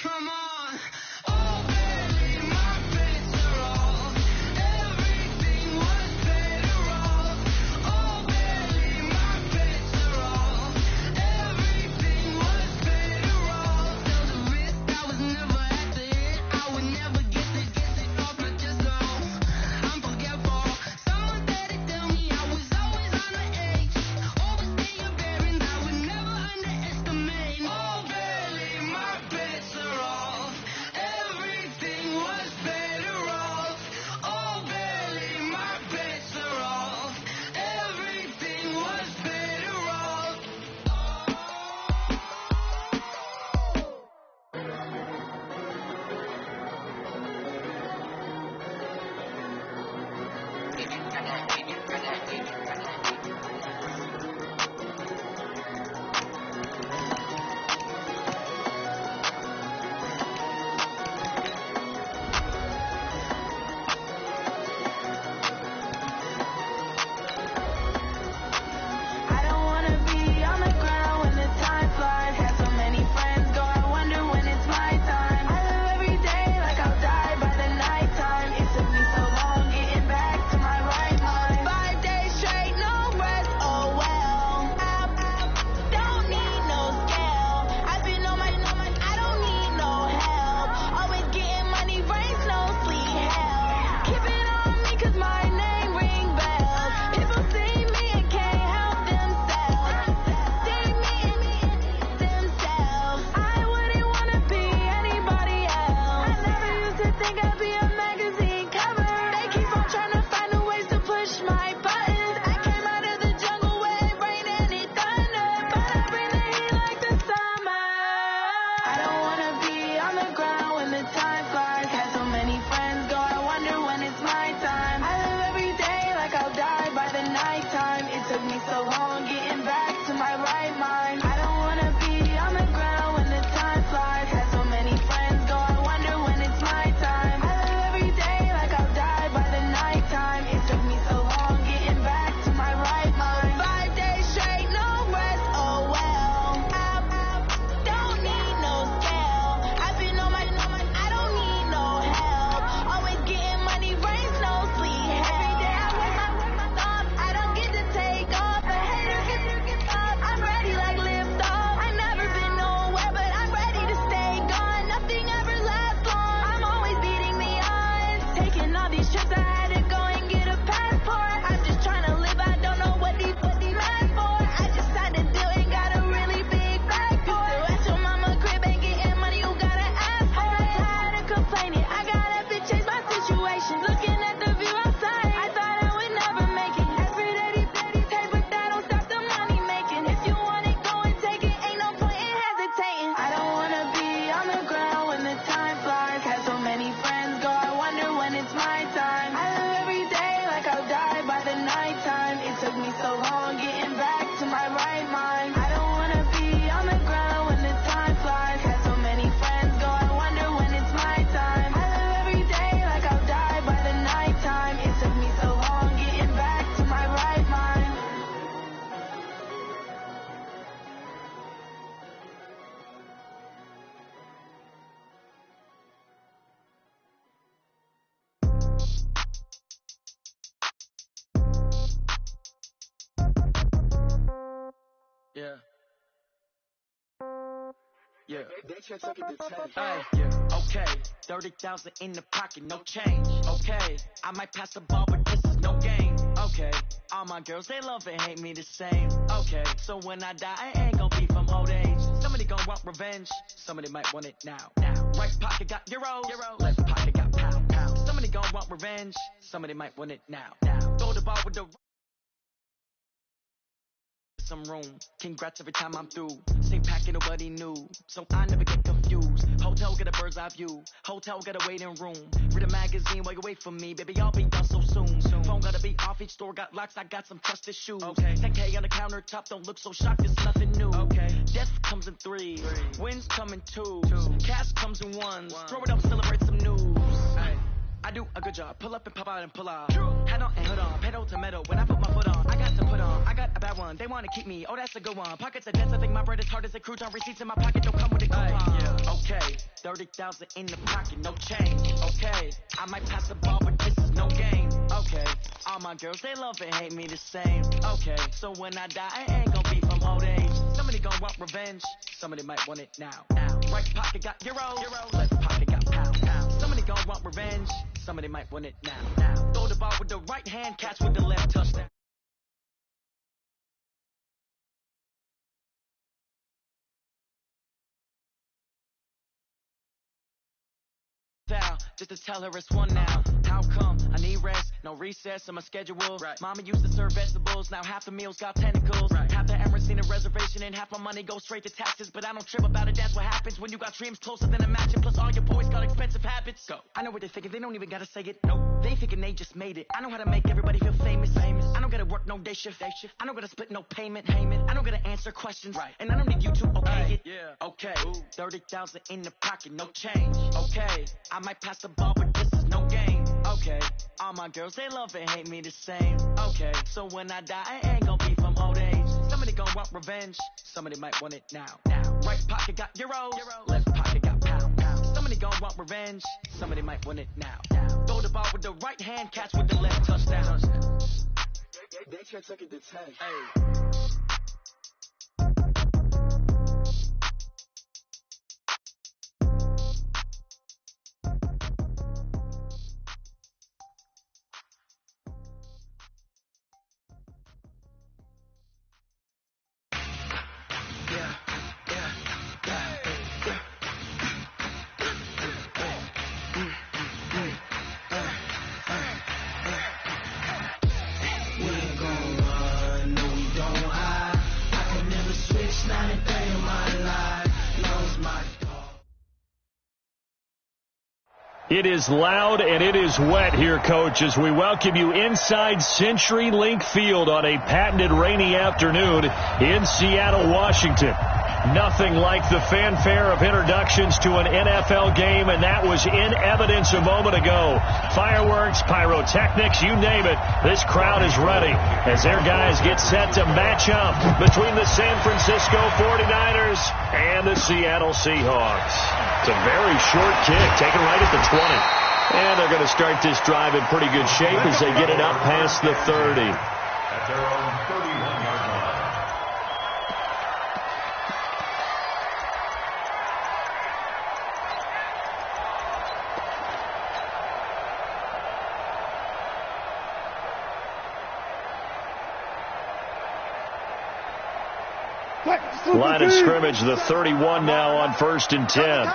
Come on. Oh, baby, my bets are off. Everything was better off. Oh, baby, my bets are off. Everything was better off. There was a risk I was never at the hit. I would never get it off, but just so I'm forgetful. Someone said it tell me I was always on the edge. Overstay your bearings, I would never underestimate. Oh, barely, my bets are off. Everything was better off. Oh, barely, my bets are off. Everything was better off. I don't wanna be on the ground when the time flies. Had so many friends go, I wonder when it's my time. I live every day like I'll die by the nighttime. It took me so long getting back to my right mind. 5 days straight, no rest, oh well. I don't need no scale. I've been on my, I don't need no help. Always getting money, rains, no sleep, hell. Keep it on me 'cause my name ring bells. People see me and can't help themselves. See me and themselves. I wouldn't wanna be anybody else. I never used to think I'd be a magazine cover. They keep on trying to find new ways to push my buttons. I came out of the jungle where it rained and it thundered, but I bring the heat like the summer. I don't wanna be on the ground when the time flies. Had so many friends go, I wonder when it's my time. I live every day like I'll die by the nighttime. It took me so long getting back to my right mind. I don't wanna be on the ground when the time flies. Had so many friends go, I wonder when it's my time. I live every day like I'll die by the nighttime. It took me so long getting back to my right mind. 5 days straight, no rest, oh well. I don't need no scale. I've been on my, I don't need no help. Always getting money, rains, no sleep. Every day I work my thoughts. I don't get to take off. The haters get off. I'm ready like lift off. I've never been nowhere, but I'm ready to stay gone. Nothing ever lasts long. I'm always beating the odds. Taking all these trips, I had to go and get a passport. I'm just trying to live. I don't know what these mad for. I just signed a deal and got a really big bag for it. At your mama crib ain't getting money, you gotta ask for it. Tired of complaining, I gotta change my situation. Looking at the view outside, I thought I would never make it. Every day these pays, but that don't stop the money making. If you want it, go and take it. Ain't no point in hesitating. I don't wanna be on the ground when the time flies. Had so many friends go, I wonder when it's my time. I live every day like I'll die by the nighttime. It took me so long getting back to my right mind. I don't wanna be on the ground when the time flies. Had so many friends go, I wonder when it's my time. I live every day like I'll die by the nighttime. It took me so long getting back to my right mind. Yeah. Yeah. Yeah. Okay. 30,000 in the pocket, no change. Okay. I might pass the ball, but this is no game. Okay. All my girls, they love and hate me the same. Okay. So when I die, I ain't gonna be from old age. Somebody gonna want revenge. Somebody might want it now. Right pocket got euros. Left pocket got pound. Somebody gonna want revenge. Somebody might want it now. Throw the ball with the some room. Congrats every time I'm through. Same packet, nobody knew. So I never get confused. Hotel get a bird's eye view. Hotel get a waiting room. Read a magazine while you wait for me. Baby, I'll be done so soon. Phone gotta be off. Each store got locks. I got some trusted shoes. Okay. 10K on the countertop. Don't look so shocked. It's nothing new. Okay. Death comes in threes. Wins come in twos. Cash comes in ones. Throw it up, celebrate some news. I do a good job. Pull up and pop out and pull out. Head on and hood on, pedal to metal. When I put my foot on, I got to put on. I got a bad one, they want to keep me. Oh, that's a good one. Pockets are dense, I think my bread is hard as a crouton. Receipts in my pocket don't come with a coupon. Yeah, okay. 30,000 in the pocket, no change. Okay, I might pass the ball, but this is no game. Okay, all my girls, they love and hate me the same. Okay, so when I die, I ain't gonna be from old age. Somebody gonna want revenge, somebody might want it now. Right pocket got euros, left pocket got pound. Somebody gonna want revenge, somebody might want it now. Throw the ball with the right hand, catch with the left, touchdown. Just to tell her it's one now. How come? I need rest, no recess in my schedule. Right. Mama used to serve vegetables, now half the meals got tentacles. Right. Half the Emirates in a reservation and half my money goes straight to taxes. But I don't trip about it, that's what happens when you got dreams closer than a match. And plus all your boys got expensive habits. Go. I know what they're thinking, they don't even gotta say it. Nope. They thinking they just made it. I know how to make everybody feel famous. I don't gotta work no day shift. I don't gotta split no payment. I don't gotta answer questions. Right. And I don't need you to okay it. Yeah. Okay. 30,000 in the pocket, no change. Okay. I might pass the ball, but this is no game. Okay, all my girls, they love and hate me the same. Okay, so when I die, I ain't gonna be from old age. Somebody gonna want revenge, somebody might want it now. Right pocket got euros, left pocket got pound. Somebody gonna want revenge, somebody might want it now. Throw the ball with the right hand, catch with the left, touchdown. They can't take it to 10. Hey. It is loud and it is wet here, Coach, as we welcome you inside CenturyLink Field on a patented rainy afternoon in Seattle, Washington. Nothing like the fanfare of introductions to an NFL game, and that was in evidence a moment ago. Fireworks, pyrotechnics, you name it. This crowd is ready as their guys get set to match up between the San Francisco 49ers and the Seattle Seahawks. It's a very short kick, taken right at the 20. And they're going to start this drive in pretty good shape as they get it up past the 30. At their own 31-yard line. Line of scrimmage, the 31 now on 1st and 10.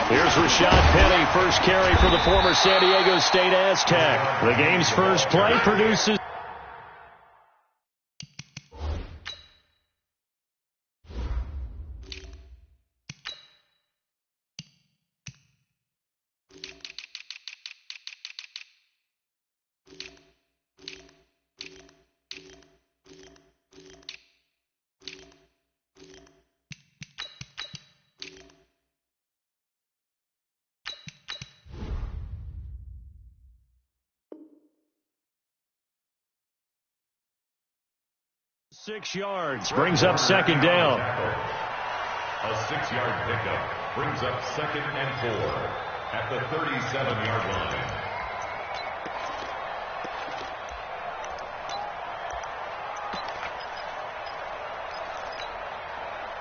Here's Rashad Penny, first carry for the former San Diego State Aztec. The game's first play produces. .6 yards, brings up second down. A 6-yard pickup brings up 2nd and 4 at the 37-yard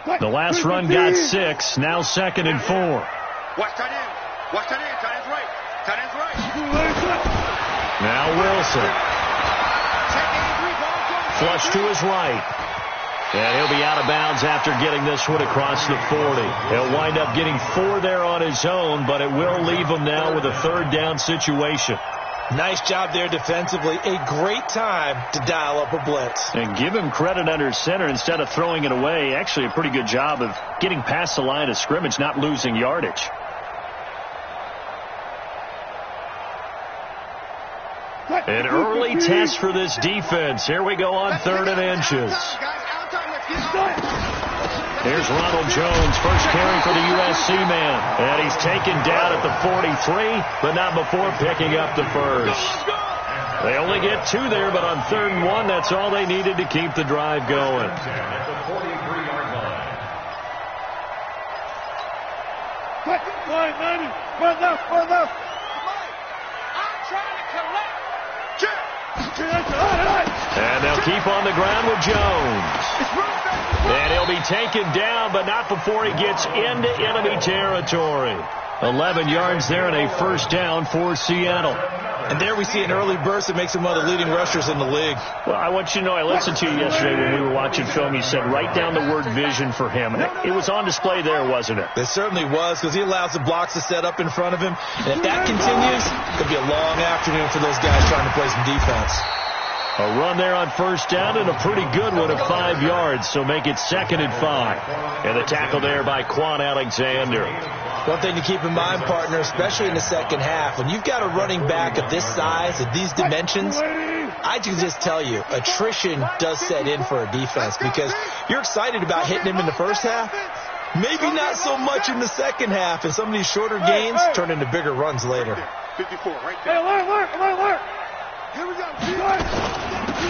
line. The last run got 6, now 2nd and 4. Watch tight end. Watch tight end. Tight end's right. Tight end's right. Now Wilson. Flush to his right. And he'll be out of bounds after getting this one across the 40. He'll wind up getting 4 there on his own, but it will leave him now with a 3rd down situation. Nice job there defensively. A great time to dial up a blitz. And give him credit under center instead of throwing it away. Actually a pretty good job of getting past the line of scrimmage, not losing yardage. An early test for this defense. Here we go on 3rd and inches. Here's Ronald Jones, first carry for the USC man. And he's taken down at the 43, but not before picking up the first. They only get 2 there, but on 3rd and 1, that's all they needed to keep the drive going. At the 43-yard line. And they'll keep on the ground with Jones. And he'll be taken down, but not before he gets into enemy territory. 11 yards there and a first down for Seattle. And there we see an early burst that makes him one of the leading rushers in the league. Well, I want you to know, I listened to you yesterday when we were watching film. You said write down the word vision for him. It was on display there, wasn't it? It certainly was, because he allows the blocks to set up in front of him. And if that continues, it could be a long afternoon for those guys trying to play some defense. A run there on first down and a pretty good one of 5 yards, so make it 2nd and 5. And the tackle there by Quan Alexander. One thing to keep in mind, partner, especially in the second half, when you've got a running back of this size, of these dimensions, I can just tell you, attrition does set in for a defense, because you're excited about hitting him in the first half, maybe not so much in the second half, and some of these shorter gains turn into bigger runs later. 54, right there. Hey, alert. Here we go.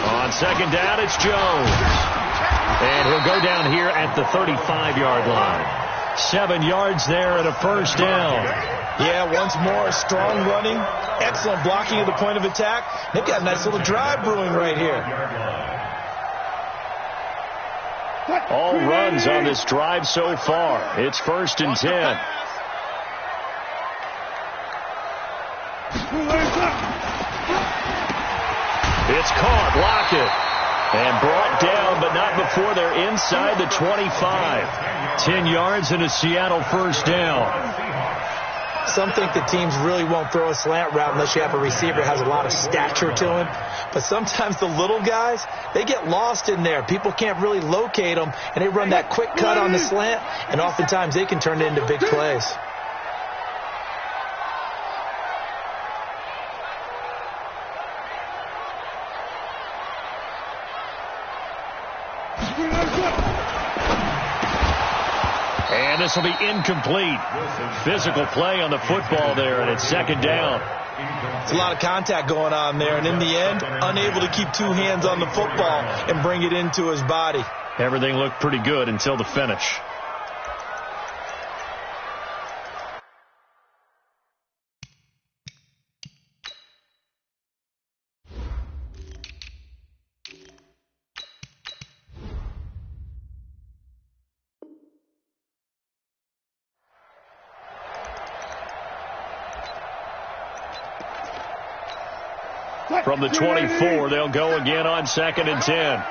On second down, it's Jones. And he'll go down here at the 35-yard line. 7 yards there and a first down. Yeah, once more, strong running, excellent blocking at the point of attack. They've got a nice little drive brewing right here. All runs on this drive so far. It's 1st and 10. It's caught, Lockett, and brought down, but not before they're inside the 25. 10 yards and a Seattle first down. Some think that teams really won't throw a slant route unless you have a receiver that has a lot of stature to him. But sometimes the little guys, they get lost in there. People can't really locate them, and they run that quick cut on the slant, and oftentimes they can turn it into big plays. And this will be incomplete. Physical play on the football there, and it's 2nd down. It's a lot of contact going on there, and in the end, unable to keep 2 hands on the football and bring it into his body. Everything looked pretty good until the finish. From the 24, they'll go again on 2nd and 10.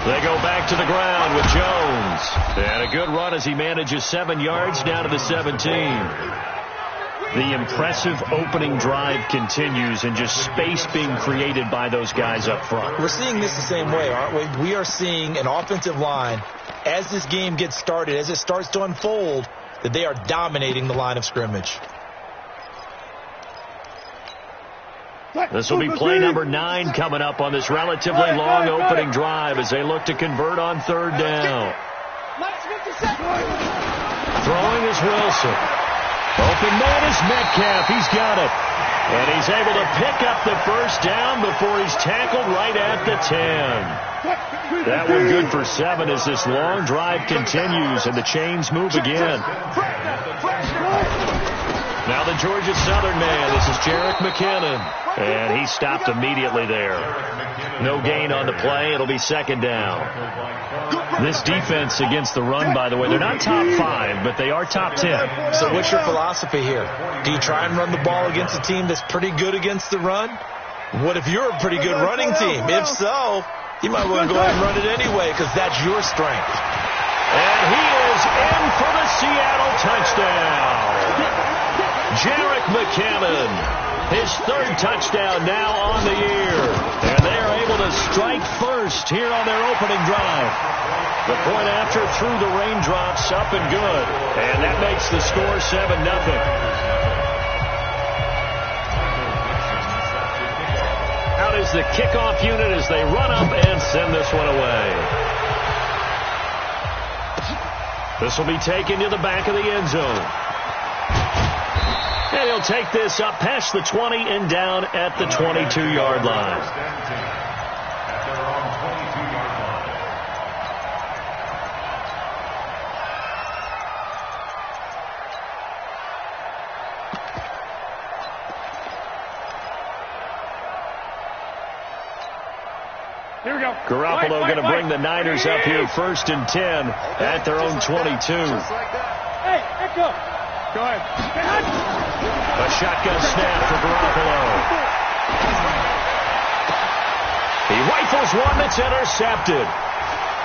They go back to the ground with Jones. And a good run as he manages 7 yards down to the 17. The impressive opening drive continues, and just space being created by those guys up front. We're seeing this the same way, aren't we? We are seeing an offensive line, as this game gets started, as it starts to unfold, that they are dominating the line of scrimmage. This will be play number 9 coming up on this relatively long opening drive as they look to convert on 3rd down. Throwing is Wilson. Open man is Metcalf. He's got it. And he's able to pick up the first down before he's tackled right at the 10. That one good for 7 as this long drive continues and the chains move again. Now the Georgia Southern man. This is Jerick McKinnon. And he stopped immediately there. No gain on the play. It'll be 2nd down. This defense against the run, by the way, they're not top 5, but they are top 10. So what's your philosophy here? Do you try and run the ball against a team that's pretty good against the run? What if you're a pretty good running team? If so, you might want to go ahead and run it anyway because that's your strength. And he is in for the Seattle touchdown. Jerick McKinnon, his 3rd touchdown now on the year. And they are able to strike first here on their opening drive. The point after through the raindrops, up and good. And that makes the score 7-0. is the kickoff unit as they run up and send this one away. This will be taken to the back of the end zone. And he'll take this up past the 20 and down at the 22-yard line. Here we go. Garoppolo going to bring the Niners up here 1st and 10 at their own 22. Just like that. Hey, Echo. Go ahead. A shotgun snap for Garoppolo. He rifles one that's intercepted.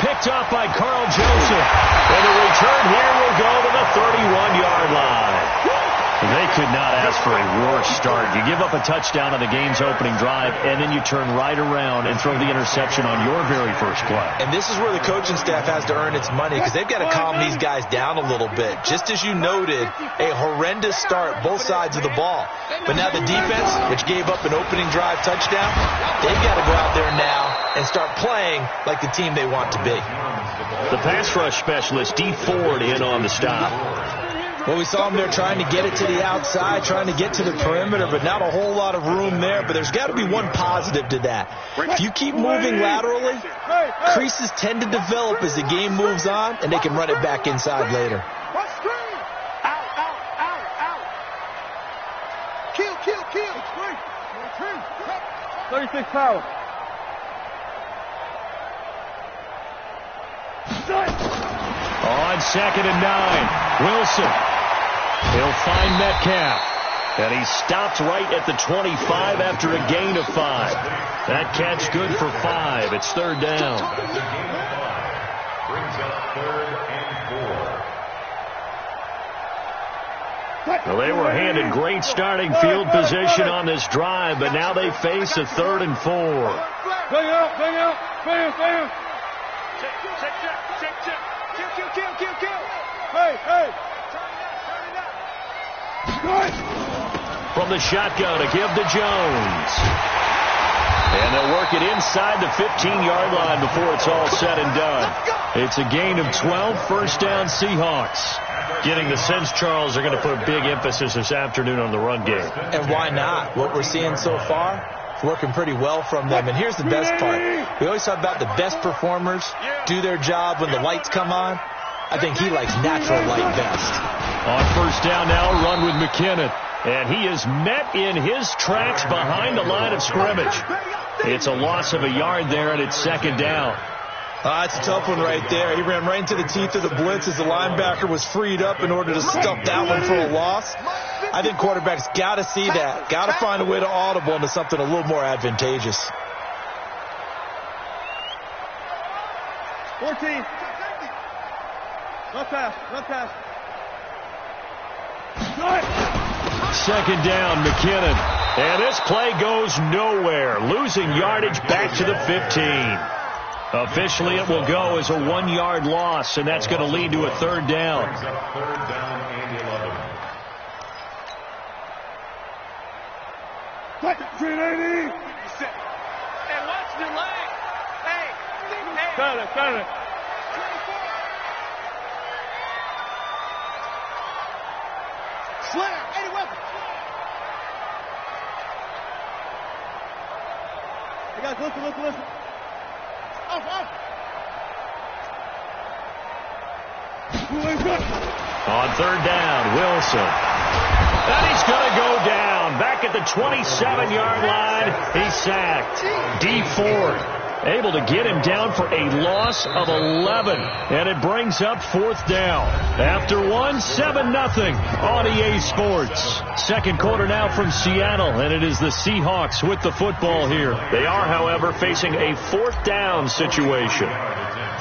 Picked off by Carl Joseph. And the return here will go to the 31-yard line. They could not ask for a worse start. You give up a touchdown on the game's opening drive, and then you turn right around and throw the interception on your very first play. And this is where the coaching staff has to earn its money because they've got to calm these guys down a little bit. Just as you noted, a horrendous start, both sides of the ball. But now the defense, which gave up an opening drive touchdown, they've got to go out there now and start playing like the team they want to be. The pass rush specialist, D. Ford, in on the stop. Well, we saw him there trying to get it to the outside, trying to get to the perimeter, but not a whole lot of room there. But there's got to be one positive to that. If you keep moving laterally, creases tend to develop as the game moves on, and they can run it back inside later. Kill. 36 power. On 2nd and 9, Wilson. He'll find Metcalf. And he stopped right at the 25 after a gain of 5. That catch good for 5. It's 3rd down. Brings up 3rd and 4. Well, they were handed great starting field position on this drive, but now they face a 3rd and 4. Bring out. Kill. Hey. From the shotgun, a give to Jones. And they'll work it inside the 15-yard line before it's all said and done. It's a gain of 12, 1st down Seahawks. Getting the sense, Charles, they're going to put a big emphasis this afternoon on the run game. And why not? What we're seeing so far, it's working pretty well from them. And here's the best part. We always talk about the best performers do their job when the lights come on. I think he likes natural light best. On 1st down now, run with McKinnon. And he is met in his tracks behind the line of scrimmage. It's a loss of a yard there, and it's 2nd down. It's a tough one right there. He ran right into the teeth of the blitz as the linebacker was freed up in order to stuff that one for a loss. I think quarterbacks got to see that. Got to find a way to audible into something a little more advantageous. 14. Run pass. 2nd down, McKinnon. And this play goes nowhere. Losing yardage back to the 15. Officially, it will go as a 1-yard loss, and that's going to lead to a 3rd down. 3rd down and 11. 380. Hey, watch the leg. Hey. Got it. Slam. Eddie Weber. Hey, guys, listen. Off. On 3rd down, Wilson. And he's going to go down. Back at the 27-yard line, he's sacked. D. Ford able to get him down for a loss of 11. And it brings up 4th down. After 7-0 on EA Sports. 2nd quarter now from Seattle, and it is the Seahawks with the football here. They are, however, facing a 4th down situation.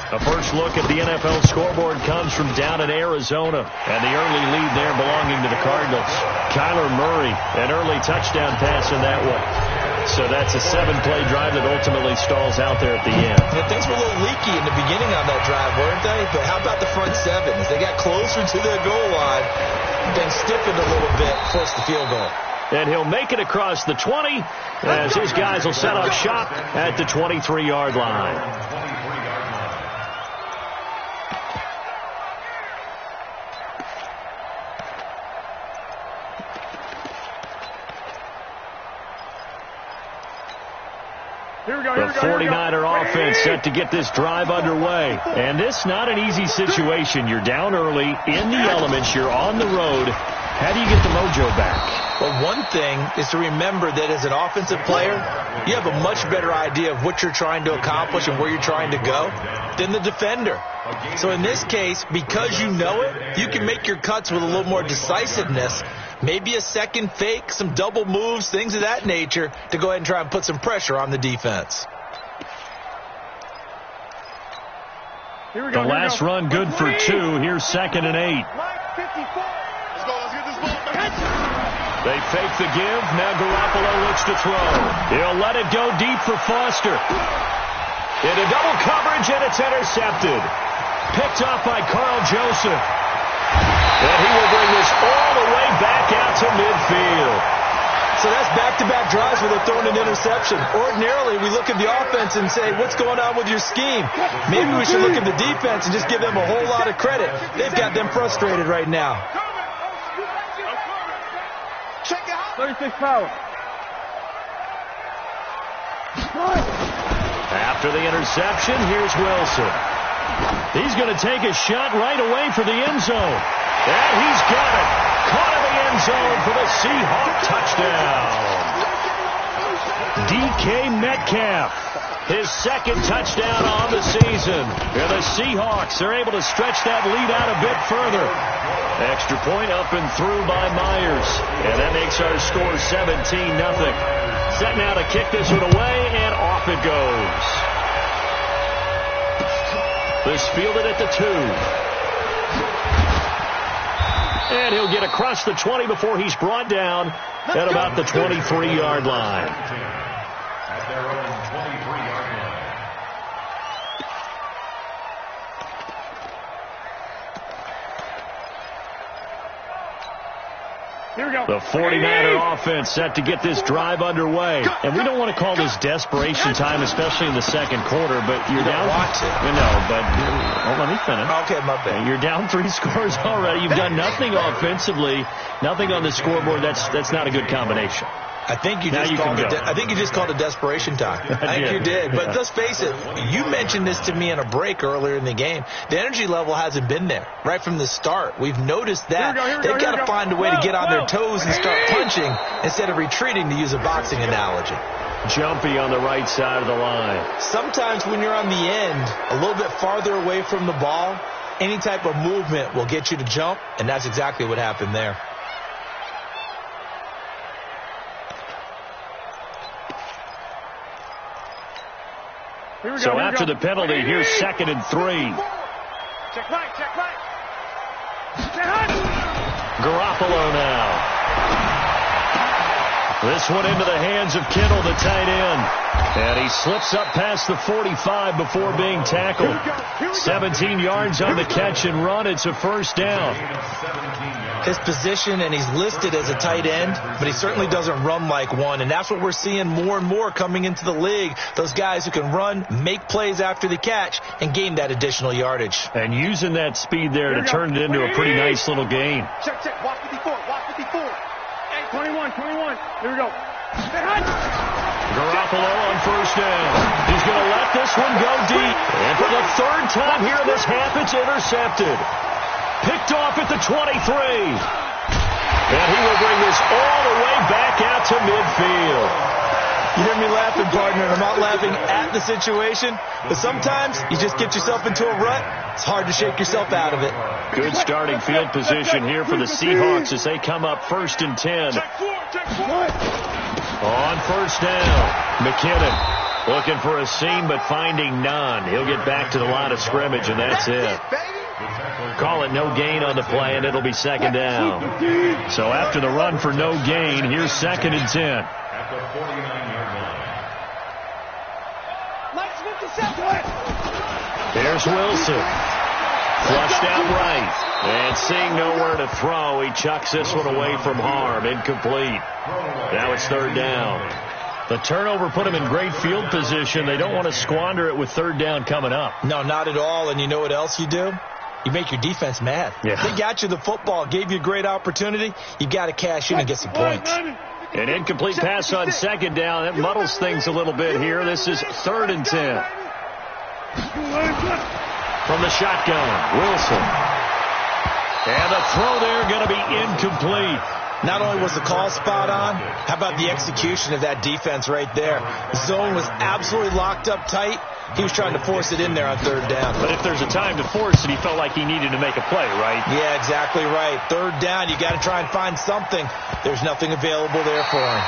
A first look at the NFL scoreboard comes from down in Arizona, and the early lead there belonging to the Cardinals. Kyler Murray, an early touchdown pass in that one. So that's a 7-play drive that ultimately stalls out there at the end. Yeah, things were a little leaky in the beginning on that drive, weren't they? But how about the front 7? As they got closer to their goal line, things stiffened a little bit, forced the field goal. And he'll make it across the 20 as his guys will set up shop at the 23-yard line. The 49er offense set to get this drive underway. And this not an easy situation. You're down early, in the elements, you're on the road. How do you get the mojo back? Well, one thing is to remember that as an offensive player, you have a much better idea of what you're trying to accomplish and where you're trying to go than the defender. So in this case, because you know it, you can make your cuts with a little more decisiveness. Maybe a second fake, some double moves, things of that nature to go ahead and try and put some pressure on the defense. The last run good for 2. Here's 2nd and 8. Let's go. Let's get this ball. They fake the give. Now Garoppolo looks to throw. He'll let it go deep for Foster. Into double coverage, and it's intercepted. Picked off by Carl Joseph. And he will bring this all the way back out to midfield. So that's back-to-back drives where they're throwing an interception. Ordinarily, we look at the offense and say, what's going on with your scheme? Maybe we should look at the defense and just give them a whole lot of credit. They've got them frustrated right now. 36 power. After the interception, here's Wilson. He's going to take a shot right away for the end zone. And he's got it. Caught in the end zone for the Seahawk touchdown. DK Metcalf, his 2nd touchdown on the season. And the Seahawks are able to stretch that lead out a bit further. Extra point up and through by Myers. And that makes our score 17-0. Set now to kick this one away, and off it goes. This fielded at the 2. And he'll get across the 20 before he's brought down at about the 23-yard line. At their own 23-yard line. Here we go. The 49er offense set to get this drive underway. And we don't want to call this desperation time, especially in the second quarter, but you're down. Want to. Let me finish. Okay, my bad. You're down 3 scores already. You've done nothing offensively, nothing on the scoreboard. That's not a good combination. I think you just called it desperation time. I think you did. But let's face it, you mentioned this to me in a break earlier in the game. The energy level hasn't been there right from the start. We've noticed that. They've got to find a way to get on their toes and start punching instead of retreating, to use a boxing analogy. Jumpy on the right side of the line. Sometimes when you're on the end, a little bit farther away from the ball, any type of movement will get you to jump, and that's exactly what happened there. So after the penalty, here's 2nd and 3. Check right. Garoppolo now. This one into the hands of Kittle, the tight end. And he slips up past the 45 before being tackled. 17 yards on the catch and run. It's a first down. His position, and he's listed as a tight end, but he certainly doesn't run like one. And that's what we're seeing more and more coming into the league. Those guys who can run, make plays after the catch, and gain that additional yardage. And using that speed there to turn it into a pretty nice little game. Check. Watch 54. 21. Here we go. Garoppolo on first down. He's going to let this one go deep. And for the 3rd time here in this half, it's intercepted. Picked off at the 23. And he will bring this all the way back out to midfield. You hear me laughing, partner, and I'm not laughing at the situation, but sometimes you just get yourself into a rut. It's hard to shake yourself out of it. Good starting field position here for the Seahawks as they come up 1st and 10. On first down, McKinnon looking for a seam but finding none. He'll get back to the line of scrimmage, and that's it. Call it no gain on the play, and it'll be 2nd down. So after the run for no gain, here's 2nd and 10. At the 49-yard line. There's Wilson. Flushed out right. And seeing nowhere to throw, he chucks this one away from harm. Incomplete. Now it's third down. The turnover put him in great field position. They don't want to squander it with third down coming up. No, not at all. And you know what else you do? You make your defense mad. Yeah. They got you the football, gave you a great opportunity. You got to cash in and get some points. An incomplete pass on second down. That muddles things a little bit here. This is 3rd and 10. From the shotgun, Wilson. And the throw there going to be incomplete. Not only was the call spot on, how about the execution of that defense right there? The zone was absolutely locked up tight. He was trying to force it in there on third down. But if there's a time to force it, he felt like he needed to make a play, right? Yeah, exactly right. Third down, you got to try and find something. There's nothing available there for him.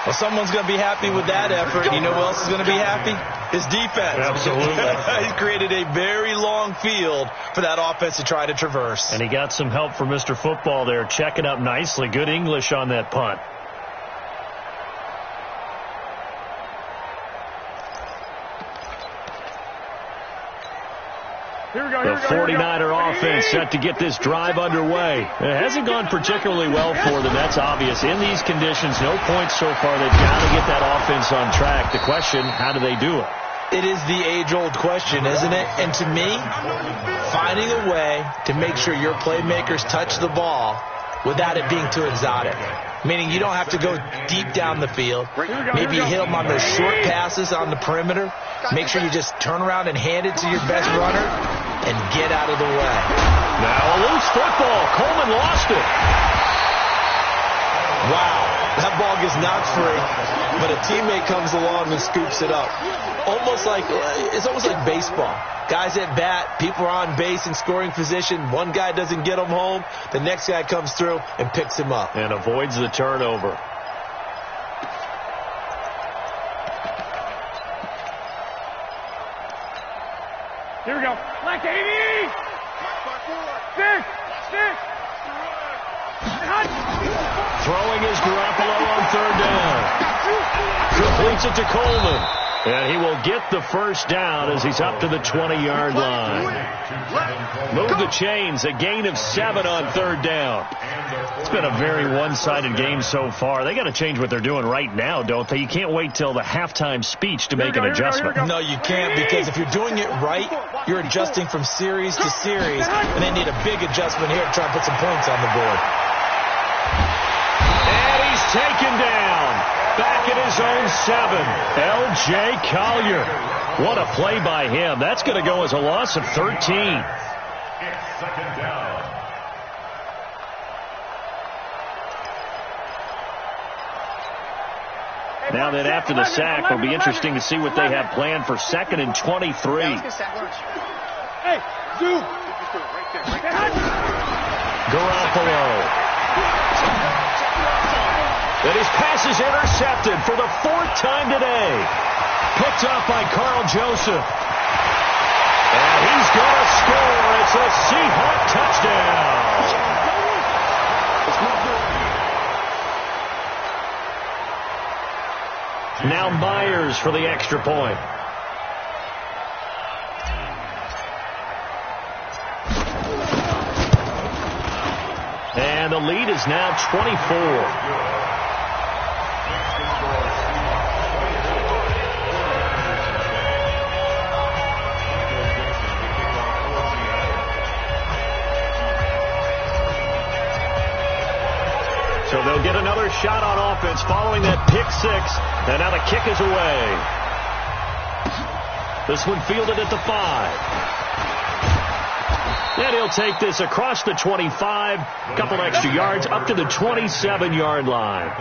Well, someone's going to be happy with that effort. You know who else is going to be happy? His defense. Absolutely. He's created a very long field for that offense to try to traverse. And he got some help from Mr. Football there, checking up nicely. Good English on that punt. The 49er offense set to get this drive underway. It hasn't gone particularly well for them. That's obvious. In these conditions, no points so far. They've got to get that offense on track. The question, how do they do it? It is the age-old question, isn't it? And to me, finding a way to make sure your playmakers touch the ball without it being too exotic. Meaning you don't have to go deep down the field. Maybe you hit them on those short passes on the perimeter. Make sure you just turn around and hand it to your best runner and get out of the way. Now a loose football. Coleman lost it. Wow, that ball gets knocked free, but a teammate comes along and scoops it up. It's almost like baseball. Guys at bat, people are on base in scoring position. One guy doesn't get him home. The next guy comes through and picks him up. And avoids the turnover. Here we go. Black 80! 6! Throwing is Garoppolo on third down. Completes it to Coleman. And he will get the first down as he's up to the 20-yard line. Move the chains. A gain of 7 on third down. It's been a very one-sided game so far. They got to change what they're doing right now, don't they? You can't wait till the halftime speech to make an adjustment. No, you can't, because if you're doing it right, you're adjusting from series to series, and they need a big adjustment here to try and put some points on the board. And he's taken down. Back at his own 7, L.J. Collier. What a play by him. That's going to go as a loss of 13. It's second down. Now then, after the sack, it'll be interesting to see what they have planned for 2nd and 23. Hey, Zoom. Garoppolo. And his pass is intercepted for the 4th time today. Picked up by Carl Joseph. And he's going to score. It's a Seahawk touchdown. Now Myers for the extra point. And the lead is now 24. So they'll get another shot on offense following that pick 6. And now the kick is away. This one fielded at the 5. And he'll take this across the 25. A couple extra yards up to the 27-yard line.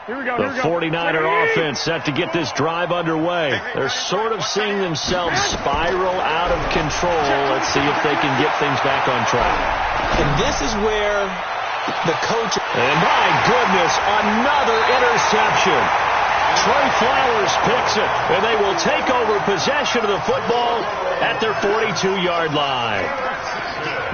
The 49er offense set to get this drive underway. They're sort of seeing themselves spiral out of control. Let's see if they can get things back on track. And this is where the coach... And my goodness, another interception. Trey Flowers picks it, and they will take over possession of the football at their 42-yard line.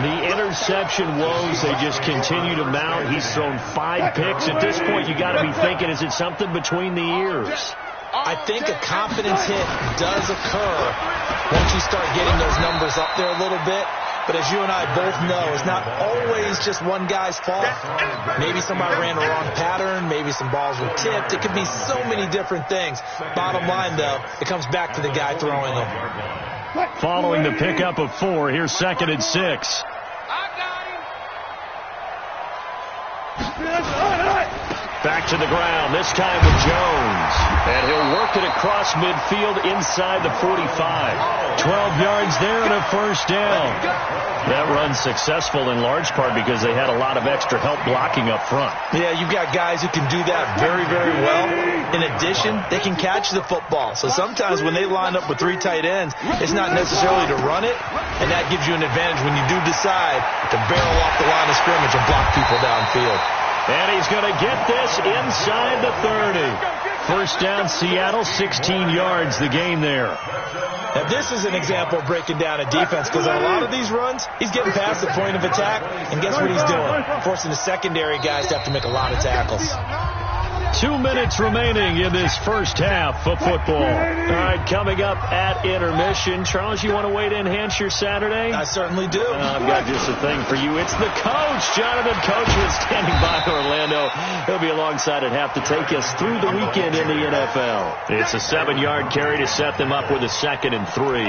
The interception woes, they just continue to mount. He's thrown 5 picks. At this point, you got to be thinking, is it something between the ears? I think a confidence hit does occur once you start getting those numbers up there a little bit. But as you and I both know, it's not always just one guy's fault. Maybe somebody ran the wrong pattern. Maybe some balls were tipped. It could be so many different things. Bottom line, though, it comes back to the guy throwing them. Following the pickup of 4, here's 2nd and 6. Back to the ground, this time with Jones. And he'll work it across midfield inside the 45. 12 yards there and a first down. That run's successful in large part because they had a lot of extra help blocking up front. Yeah, you've got guys who can do that very, very well. In addition, they can catch the football. So sometimes when they line up with 3 tight ends, it's not necessarily to run it, and that gives you an advantage when you do decide to barrel off the line of scrimmage and block people downfield. And he's going to get this inside the 30. First down, Seattle, 16 yards, the gain there. Now, this is an example of breaking down a defense because on a lot of these runs, he's getting past the point of attack, and guess what he's doing? Forcing the secondary guys to have to make a lot of tackles. 2 minutes remaining in this first half of football. All right, coming up at intermission. Charles, you want to wait to enhance your Saturday? I certainly do. I've got just a thing for you. It's the coach, Jonathan Coachman, standing by Orlando. He'll be alongside at half to take us through the weekend in the NFL. It's a 7-yard carry to set them up with a 2nd and 3.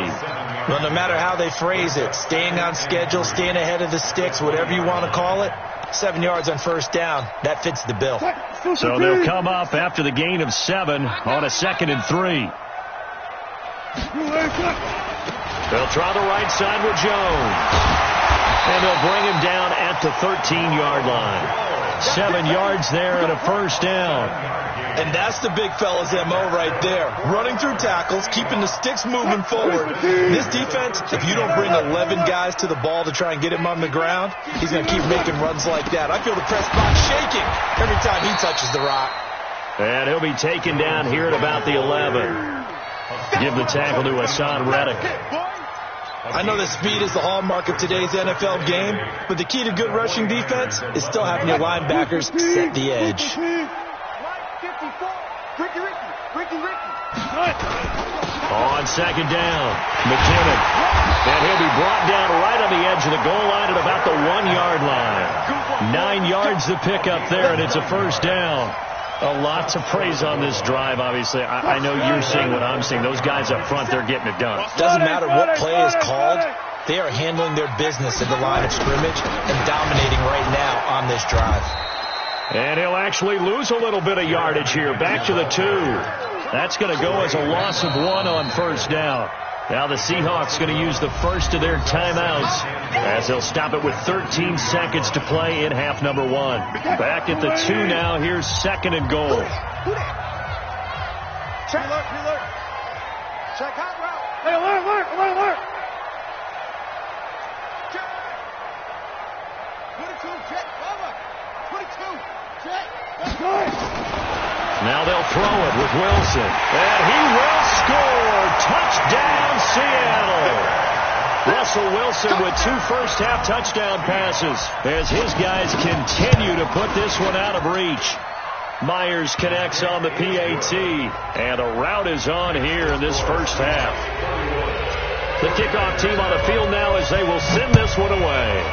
Well, no matter how they phrase it, staying on schedule, staying ahead of the sticks, whatever you want to call it, 7 yards on first down, that fits the bill. So they'll come up after the gain of 7 on a 2nd and 3. They'll try the right side with Jones. And they'll bring him down at the 13-yard line. 7 yards there and a first down. And that's the big fella's MO right there. Running through tackles, keeping the sticks moving forward. This defense, if you don't bring 11 guys to the ball to try and get him on the ground, he's going to keep making runs like that. I feel the press box shaking every time he touches the rock. And he'll be taken down here at about the 11. Give the tackle to Hassan Reddick. I know that speed is the hallmark of today's NFL game, but the key to good rushing defense is still having your linebackers set the edge. On 2nd down, McKinnon. And he'll be brought down right on the edge of the goal line at about the 1-yard line. 9 yards to pick up there, and it's a first down. A lot to praise on this drive, obviously. I know you're seeing what I'm seeing. Those guys up front, they're getting it done. Doesn't matter what play is called. They are handling their business at the line of scrimmage and dominating right now on this drive. And he'll actually lose a little bit of yardage here. Back to the 2. That's going to go as a loss of 1 on first down. Now the Seahawks going to use the first of their timeouts as they'll stop it with 13 seconds to play in half number 1. Back at the 2 now. Here's 2nd and goal. Check alert. Check hot route. Hey, alert. 22, check, cover. 22, check. That's good. Now they'll throw it with Wilson. And he will score. Touchdown, Seattle. Russell Wilson with 2 first-half touchdown passes as his guys continue to put this one out of reach. Myers connects on the PAT, and a rout is on here in this first half. The kickoff team on the field now as they will send this one away.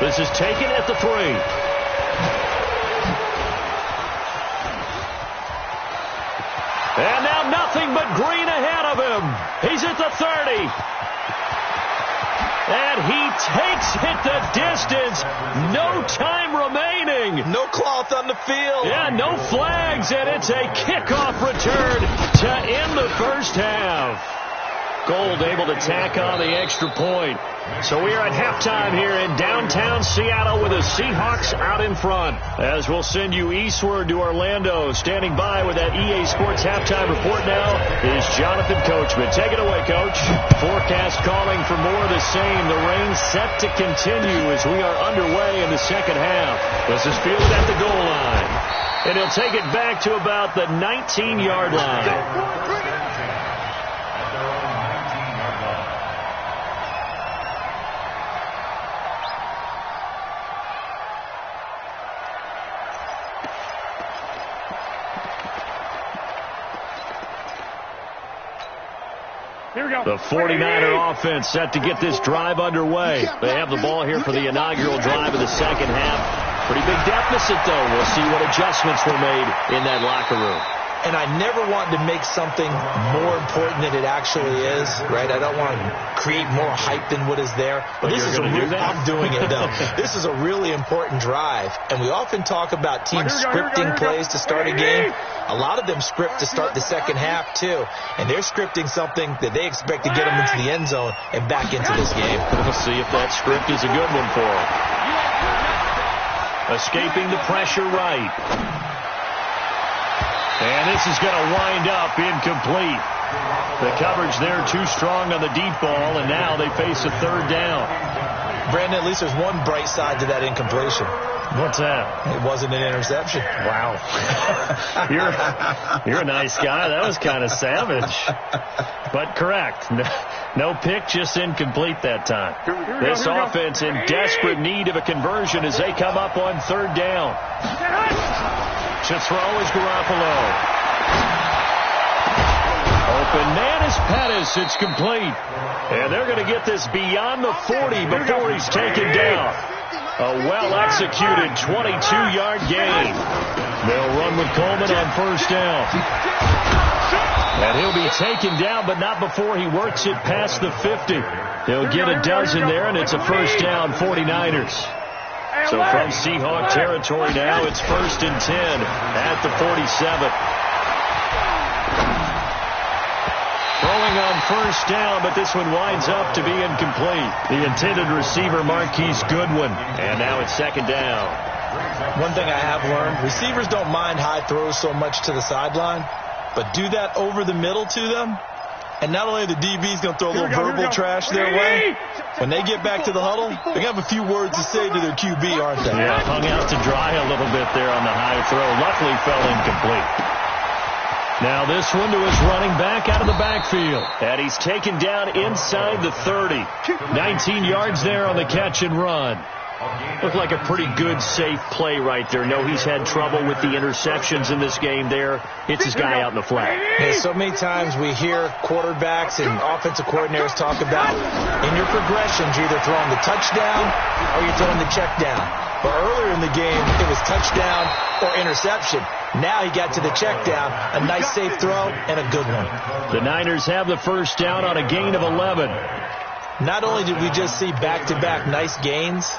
This is taken at the 3. And now nothing but green ahead of him. He's at the 30. And he takes it the distance. No time remaining. No cloth on the field. Yeah, no flags, and it's a kickoff return to end the first half. Gold able to tack on the extra point. So we are at halftime here in downtown Seattle with the Seahawks out in front. As we'll send you eastward to Orlando. Standing by with that EA Sports halftime report now is Jonathan Coachman. Take it away, Coach. Forecast calling for more of the same. The rain set to continue as we are underway in the second half. This is fielded at the goal line. And he'll take it back to about the 19-yard line. The 49er offense set to get this drive underway. They have the ball here for the inaugural drive of the second half. Pretty big deficit, though. We'll see what adjustments were made in that locker room. And I never want to make something more important than it actually is, right? I don't want to create more hype than what is there. But this is I'm doing it, though. This is a really important drive. And we often talk about teams scripting plays to start a game. A lot of them script to start the second half, too. And they're scripting something that they expect to get them into the end zone and back into this game. We'll see if that script is a good one for them. Escaping the pressure right. And this is going to wind up incomplete. The coverage there too strong on the deep ball, and now they face a third down. Brandon, at least there's one bright side to that incompletion. What's that? It wasn't an interception. Wow. You're a nice guy. That was kind of savage. But correct. No pick, just incomplete that time. This offense in desperate need of a conversion as they come up on third down. To throw is Garoppolo. Open man is Pettis. It's complete. And they're going to get this beyond the 40 before he's taken down. A well-executed 22-yard gain. They'll run with Coleman on first down. And he'll be taken down, but not before he works it past the 50. He'll get a dozen there, and it's a first down, 49ers. So from Seahawk territory now, it's 1st and 10 at the 47. Throwing on first down, but this one winds up to be incomplete. The intended receiver, Marquise Goodwin. And now it's second down. One thing I have learned, receivers don't mind high throws so much to the sideline, but do that over the middle to them, and not only are the DBs going to throw a little verbal trash their way, when they get back to the huddle, they're going to have a few words to say to their QB, aren't they? Yeah, hung out to dry a little bit there on the high throw. Luckily fell incomplete. Now this one to his running back out of the backfield. And he's taken down inside the 30. 19 yards there on the catch and run. Looked like a pretty good, safe play right there. No, he's had trouble with the interceptions in this game there. Hits his guy out in the flat. Yeah, so many times we hear quarterbacks and offensive coordinators talk about in your progressions, you're either throwing the touchdown or you're throwing the check down. But earlier in the game, it was touchdown or interception. Now he got to the check down, a nice safe throw, and a good one. The Niners have the first down on a gain of 11. Not only did we just see back-to-back nice gains,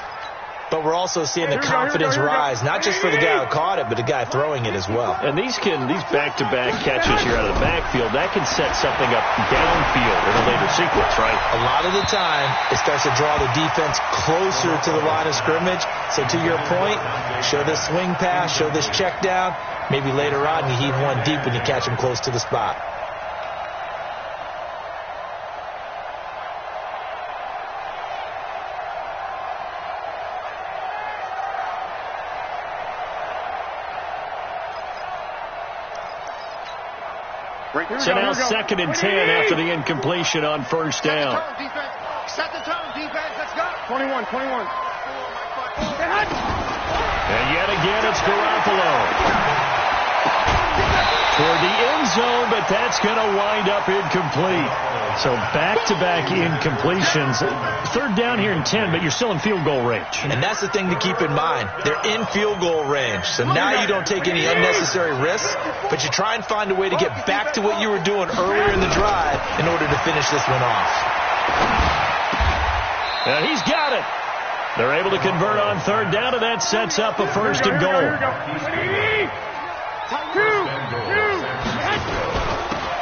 but we're also seeing the confidence rise, not just for the guy who caught it, but the guy throwing it as well. And these back-to-back catches here out of the backfield, that can set something up downfield in a later sequence, right? A lot of the time, it starts to draw the defense closer to the line of scrimmage. So to your point, show this swing pass, show this check down. Maybe later on, you heave one deep and you catch him close to the spot. So now 2nd and 10 after the incompletion on first down. Set the tone, defense. Let's go. 21. And yet again, it's Garoppolo. Toward the end zone, but that's going to wind up incomplete. So back-to-back incompletions. Third down here in 10, but you're still in field goal range. And that's the thing to keep in mind. They're in field goal range. So now you don't take any unnecessary risks, but you try and find a way to get back to what you were doing earlier in the drive in order to finish this one off. And he's got it. They're able to convert on third down, and that sets up a 1st and goal.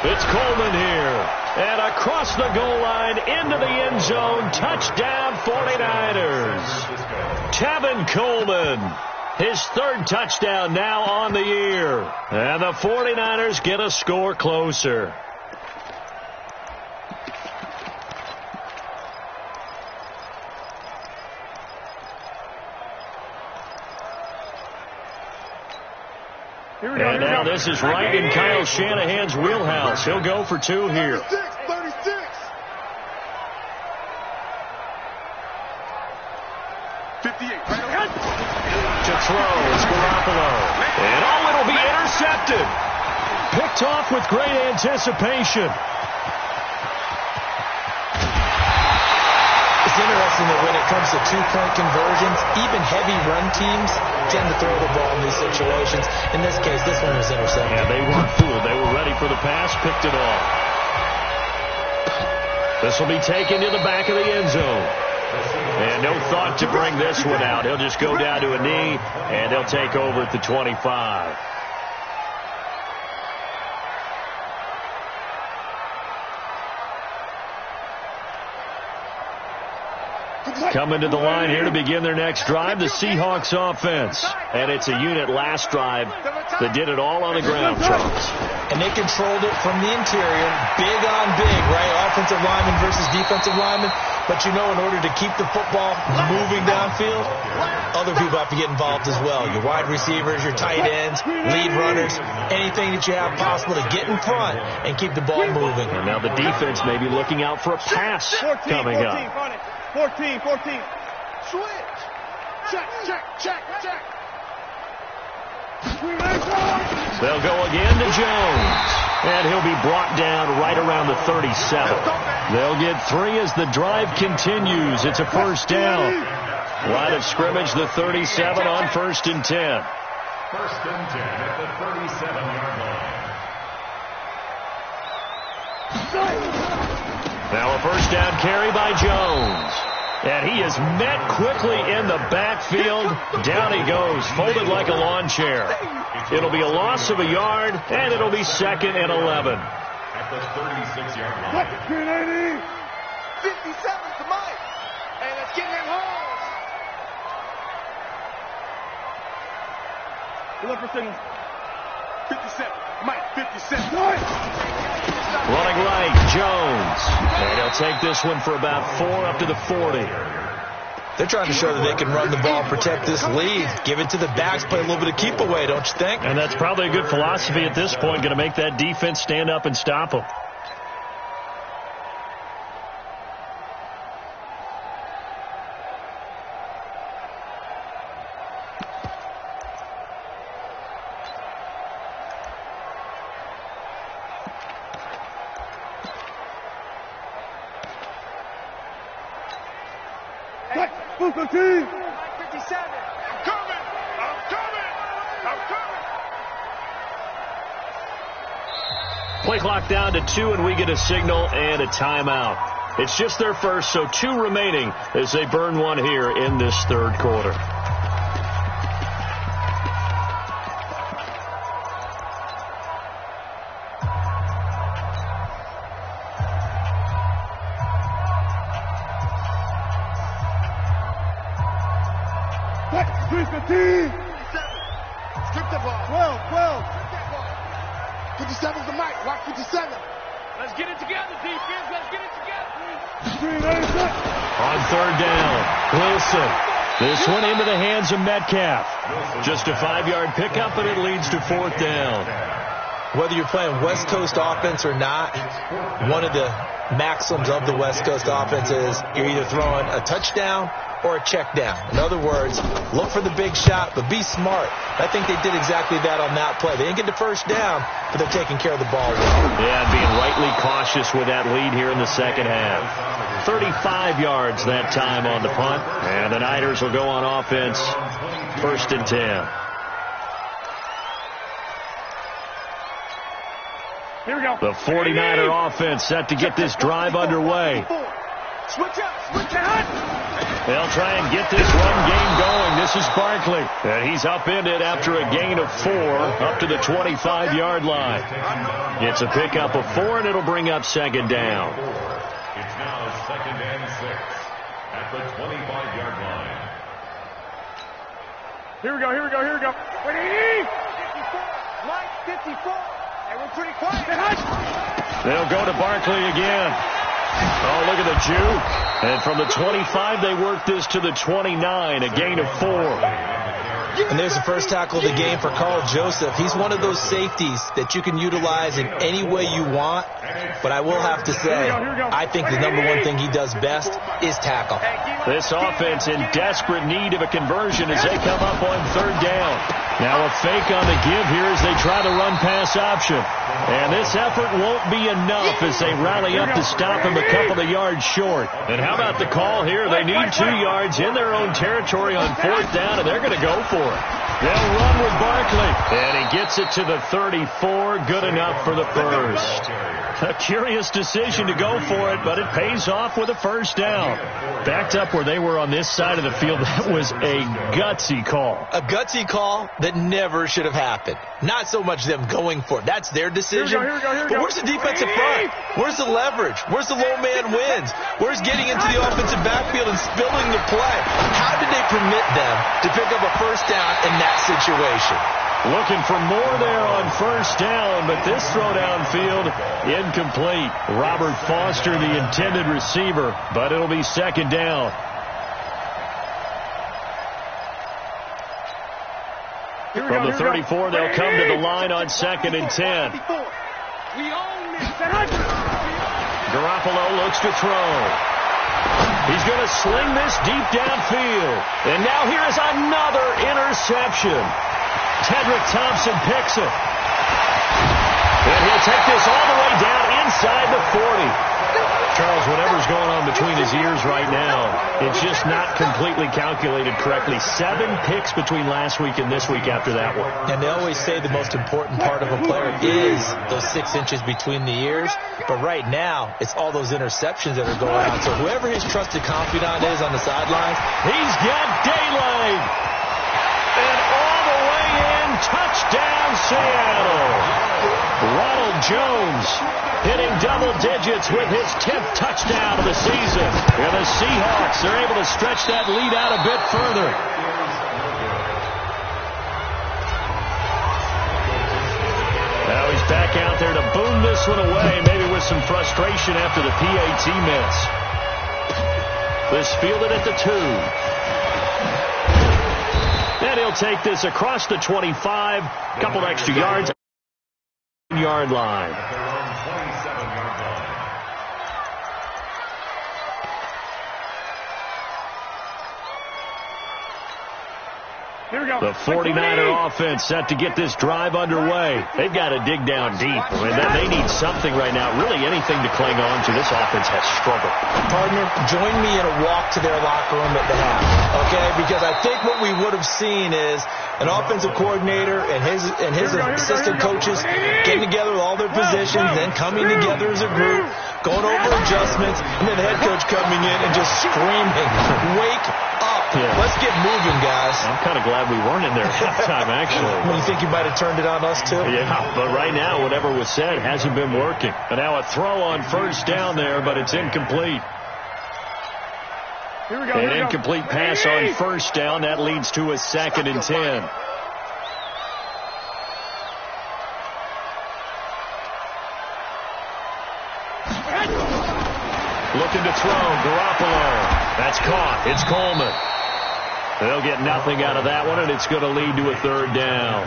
It's Coleman here. And across the goal line, into the end zone, touchdown 49ers. Tevin Coleman, his 3rd touchdown now on the year. And the 49ers get a score closer. And now this is right in Kyle Shanahan's wheelhouse. He'll go for 2 here. 36. To throw is Garoppolo. And it'll be intercepted. Picked off with great anticipation. It's interesting that when it comes to two-point conversions, even heavy run teams tend to throw the ball in these situations. In this case, this one was intercepted. Yeah, they weren't fooled. They were ready for the pass, picked it off. This will be taken to the back of the end zone. And no thought to bring this one out. He'll just go down to a knee, and he'll take over at the 25. Coming to the line here to begin their next drive, the Seahawks offense. And it's a unit last drive that did it all on the ground, Charles. And they controlled it from the interior, big on big, right? Offensive lineman versus defensive lineman. But you know, in order to keep the football moving downfield, other people have to get involved as well. Your wide receivers, your tight ends, lead runners, anything that you have possible to get in front and keep the ball moving. And now the defense may be looking out for a pass coming up. 14. Switch. Check. They'll go again to Jones. And he'll be brought down right around the 37. They'll get 3 as the drive continues. It's a first down. Line of scrimmage, the 37 on 1st and 10. 1st and 10 at the 37-yard line. Now a first down carry by Jones. And he is met quickly in the backfield. Down he goes, folded like a lawn chair. It'll be a loss of a yard, and it'll be 2nd and 11. At the 36-yard line. 57's the Mike. And it's getting him home. Look for signal. 57. Mike, 57. Running right, Jones. And he'll take this one for about 4 up to the 40. They're trying to show that they can run the ball and protect this lead. Give it to the backs, play a little bit of keep away, don't you think? And that's probably a good philosophy at this point, going to make that defense stand up and stop them. Booker T. 57. I'm coming. Play clock down to 2, and we get a signal and a timeout. It's just their first, so 2 remaining as they burn one here in this 3rd quarter. Booker T. 57. Skip the ball. 12. 57's the Mike. Watch 57. Let's get it together, defense. Let's get it together. On 3rd down, Wilson. This one into the hands of Metcalf. Just a 5-yard pickup, and it leads to 4th down. Whether you're playing West Coast offense or not, one of the maxims of the West Coast offense is you're either throwing a touchdown or a check down. In other words, look for the big shot, but be smart. I think they did exactly that on that play. They didn't get the first down, but they're taking care of the ball well. Yeah, being rightly cautious with that lead here in the 2nd half. 35 yards that time on the punt, and the Niners will go on offense 1st and 10. Here we go. The 49er offense set to get this drive underway. Switch out. They'll try and get this run game going. This is Barkley. And he's upended after a gain of 4 up to the 25-yard line. It's a pickup of 4, and it'll bring up 2nd down. It's now 2nd and 6 at the 25-yard line. Here we go. Ready? 54. Mike, 54. And we're pretty quiet. They'll go to Barkley again. Oh, look at the juke. And from the 25, they work this to the 29, a gain of 4. And there's the first tackle of the game for Carl Joseph. He's one of those safeties that you can utilize in any way you want. But I will have to say, I think the number one thing he does best is tackle. This offense in desperate need of a conversion as they come up on third down. Now a fake on the give here as they try the run-pass option. And this effort won't be enough as they rally up to stop him a couple of yards short. And how about the call here? They need 2 yards in their own territory on fourth down, and they're going to go for it. They'll run with Barkley. And he gets it to the 34. Good enough for the first. A curious decision to go for it, but it pays off with a first down. Backed up where they were on this side of the field, that was a gutsy call. A gutsy call that never should have happened. Not so much them going for it. That's their decision. Here we go. But where's the defensive front? Where's the leverage? Where's the low man wins? Where's getting into the offensive backfield and spilling the play? How did they permit them to pick up a first down in that situation? Looking for more there on first down, but this throw downfield incomplete. Robert Foster, the intended receiver, but it'll be second down. From the 34, they'll come to the line on 2nd and 10. Garoppolo looks to throw. He's going to sling this deep downfield. And now here is another interception. Tedrick Thompson picks it. And he'll take this all the way down inside the 40. Charles, whatever's going on between his ears right now, it's just not completely calculated correctly. 7 picks between last week and this week after that one. And they always say the most important part of a player is those 6 inches between the ears. But right now, it's all those interceptions that are going on. So whoever his trusted confidant is on the sidelines, he's got daylight. And all the way in, touchdown Seattle. Ronald Jones hitting double digits with his 10th touchdown of the season. And the Seahawks are able to stretch that lead out a bit further. Now he's back out there to boom this one away, maybe with some frustration after the PAT miss. This fielded at the 2. And he'll take this across the 25, couple extra yards, yard line. Here we go. The 49er offense set to get this drive underway. They've got to dig down deep. I mean, they need something right now, really anything to cling on to. This offense has struggled. Partner, join me in a walk to their locker room at the half, okay? Because I think what we would have seen is an offensive coordinator and his assistant coaches getting together with all their positions, then coming together as a group, going over adjustments, and then the head coach coming in and just screaming, wake up. Yeah. Let's get moving, guys. I'm kind of glad we weren't in there at halftime, actually. Well, you think you might have turned it on us, too? Yeah, but right now, whatever was said hasn't been working. And now a throw on first down there, but it's incomplete. Here we go. An incomplete pass on first down. That leads to a 2nd and 10. Looking to throw, Garoppolo. That's caught. It's Coleman. They'll get nothing out of that one, and it's going to lead to a 3rd down.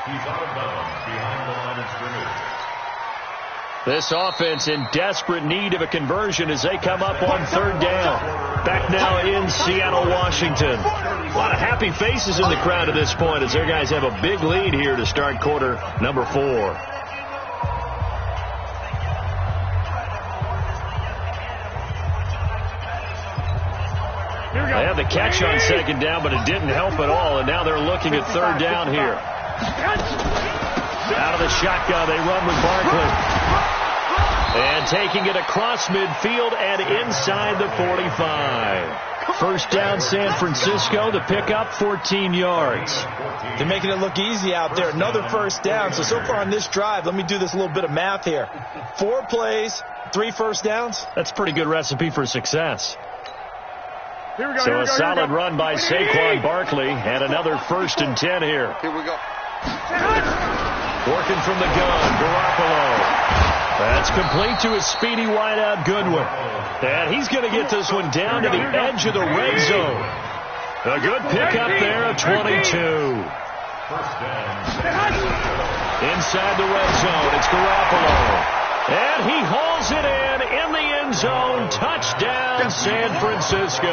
He's out of bounds behind the line of scrimmage. This offense in desperate need of a conversion as they come up on 3rd down. Back now in Seattle, Washington. A lot of happy faces in the crowd at this point as their guys have a big lead here to start quarter number 4. They had the catch on 2nd down, but it didn't help at all, and now they're looking at 3rd down here. Out of the shotgun, they run with Barkley. And taking it across midfield and inside the 45. First down, San Francisco. The pickup, 14 yards. They're making it look easy out there. Another first down. So far on this drive, let me do this little bit of math here. 4 plays, 3 first downs. That's a pretty good recipe for success. Here we go. So a solid run by Saquon Barkley and another 1st and 10 here. Here we go. Working from the gun, Garoppolo. That's complete to a speedy wideout Goodwin. And he's going to get this one down to the edge of the red zone. A good pickup there of 22. Inside the red zone, it's Garoppolo. And he hauls it in the end zone. Touchdown, San Francisco.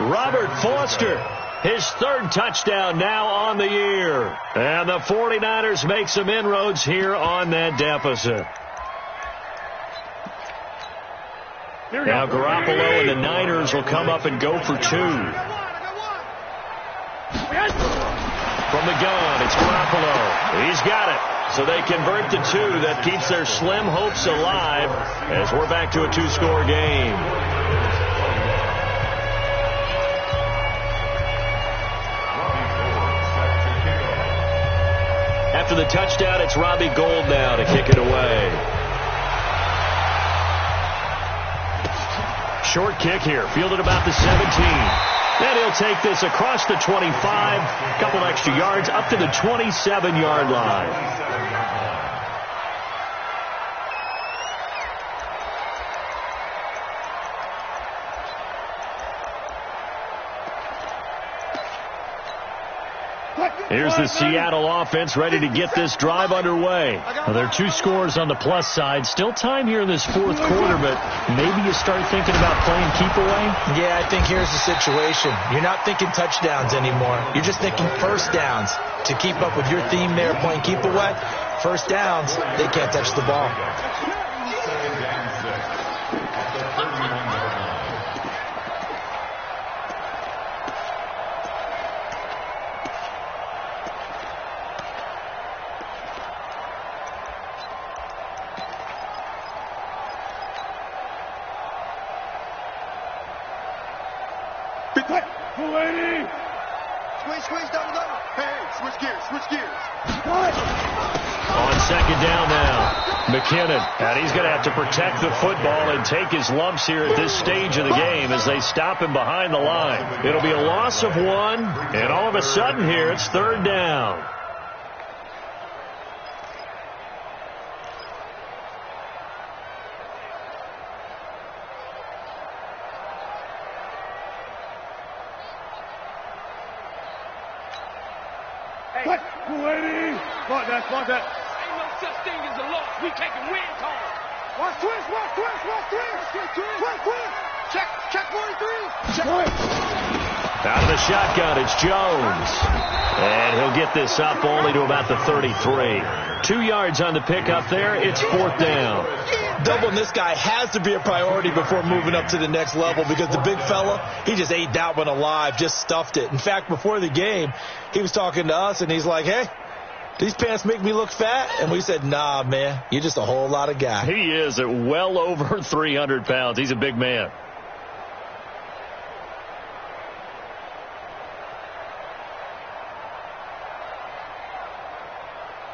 Robert Foster, his third touchdown now on the year. And the 49ers make some inroads here on that deficit. Now Garoppolo and the Niners will come up and go for two. From the gun, it's Garoppolo. He's got it. So they convert the two. That keeps their slim hopes alive as we're back to a two-score game. After the touchdown, it's Robbie Gould now to kick it away. Short kick here, fielded about the 17. And he'll take this across the 25, a couple extra yards, up to the 27-yard line. Here's the Seattle offense ready to get this drive underway. Well, there are two scores on the plus side. Still time here in this fourth quarter, but maybe you start thinking about playing keep away? Yeah, I think here's the situation. You're not thinking touchdowns anymore. You're just thinking first downs. To keep up with your theme there, playing keep away, first downs, they can't touch the ball. Squeeze, double. Hey, switch gears. On second down now, McKinnon. And he's going to have to protect the football and take his lumps here at this stage of the game as they stop him behind the line. It'll be a loss of one, and all of a sudden here it's third down. Watch that. Ain't no such thing as a loss. We taking win calls. Watch twist. Check 43. Out of the shotgun, it's Jones. And he'll get this up only to about the 33. 2 yards on the pickup there. It's fourth down. Doubling this guy has to be a priority before moving up to the next level because the big fella, he just ate that one alive, just stuffed it. In fact, before the game, he was talking to us, and he's like, hey, these pants make me look fat? And we said, nah, man, you're just a whole lot of guy. He is at well over 300 pounds. He's a big man.